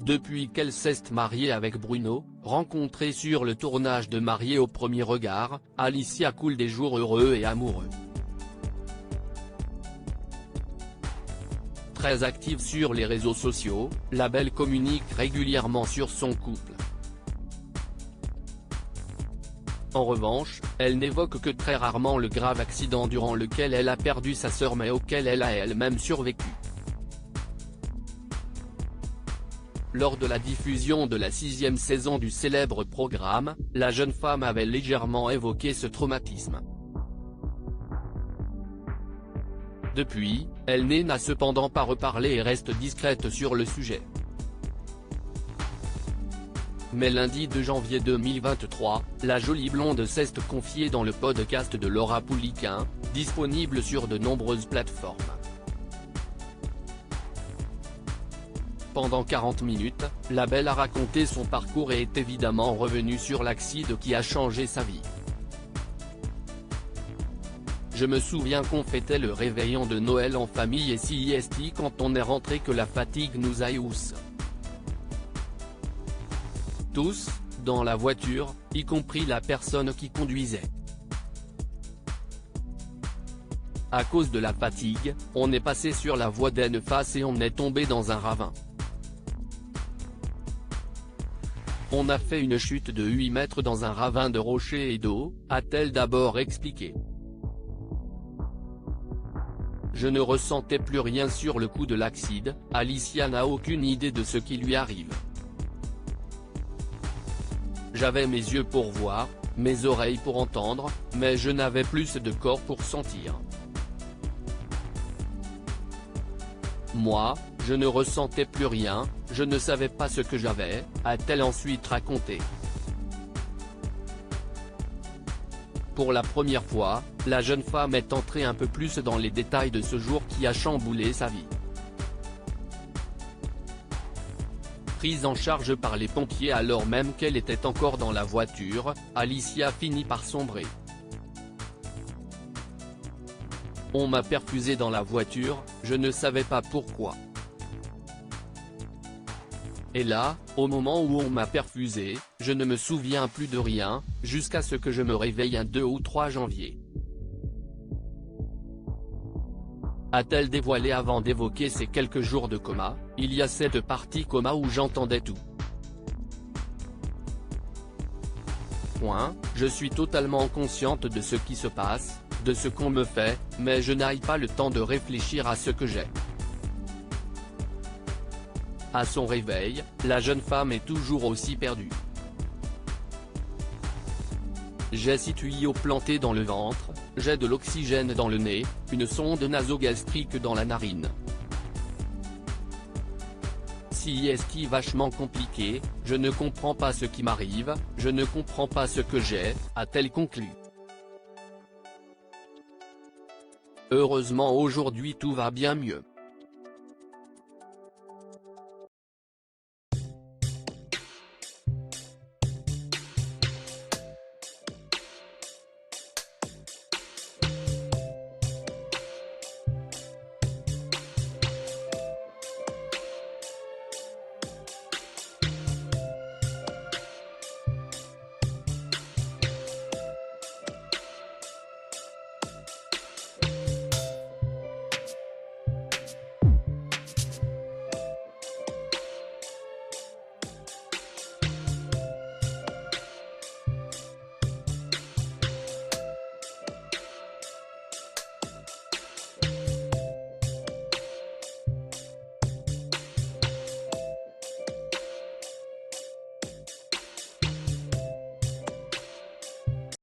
depuis qu'elle s'est mariée avec Bruno, rencontrée sur le tournage de Mariée au premier regard, Alicia coule des jours heureux et amoureux. Très active sur les réseaux sociaux, la belle communique régulièrement sur son couple. En revanche, elle n'évoque que très rarement le grave accident durant lequel elle a perdu sa sœur mais auquel elle a elle-même survécu. Lors de la diffusion de la 6e saison du célèbre programme, la jeune femme avait légèrement évoqué ce traumatisme. Depuis, elle n'a cependant pas reparlé et reste discrète sur le sujet. Mais lundi 2 janvier 2023, la jolie blonde s'est confiée dans le podcast de Laura Pouliquin, disponible sur de nombreuses plateformes. Pendant 40 minutes, la belle a raconté son parcours et est évidemment revenue sur l'accident qui a changé sa vie. Je me souviens qu'on fêtait le réveillon de Noël en famille et CIST quand on est rentré que la fatigue nous a tous, dans la voiture, y compris la personne qui conduisait. À cause de la fatigue, on est passé sur la voie d'en face et on est tombé dans un ravin. On a fait une chute de 8 mètres dans un ravin de rochers et d'eau, a-t-elle d'abord expliqué. Je ne ressentais plus rien sur le coup de l'accident, Alicia n'a aucune idée de ce qui lui arrive. J'avais mes yeux pour voir, mes oreilles pour entendre, mais je n'avais plus de corps pour sentir. Moi, je ne ressentais plus rien, je ne savais pas ce que j'avais, a-t-elle ensuite raconté. Pour la première fois, la jeune femme est entrée un peu plus dans les détails de ce jour qui a chamboulé sa vie. Prise en charge par les pompiers alors même qu'elle était encore dans la voiture, Alicia finit par sombrer. On m'a perfusé dans la voiture, je ne savais pas pourquoi. Et là, au moment où on m'a perfusé, je ne me souviens plus de rien, jusqu'à ce que je me réveille un 2 ou 3 janvier. A-t-elle dévoilé avant d'évoquer ces quelques jours de coma, il y a cette partie coma où j'entendais tout. Je suis totalement consciente de ce qui se passe, de ce qu'on me fait, mais je n'ai pas le temps de réfléchir à ce que j'ai. À son réveil, la jeune femme est toujours aussi perdue. J'ai 6 tuyaux plantés dans le ventre, j'ai de l'oxygène dans le nez, une sonde nasogastrique dans la narine. CIST vachement compliqué, je ne comprends pas ce qui m'arrive, je ne comprends pas ce que j'ai, a-t-elle conclu. Heureusement aujourd'hui tout va bien mieux.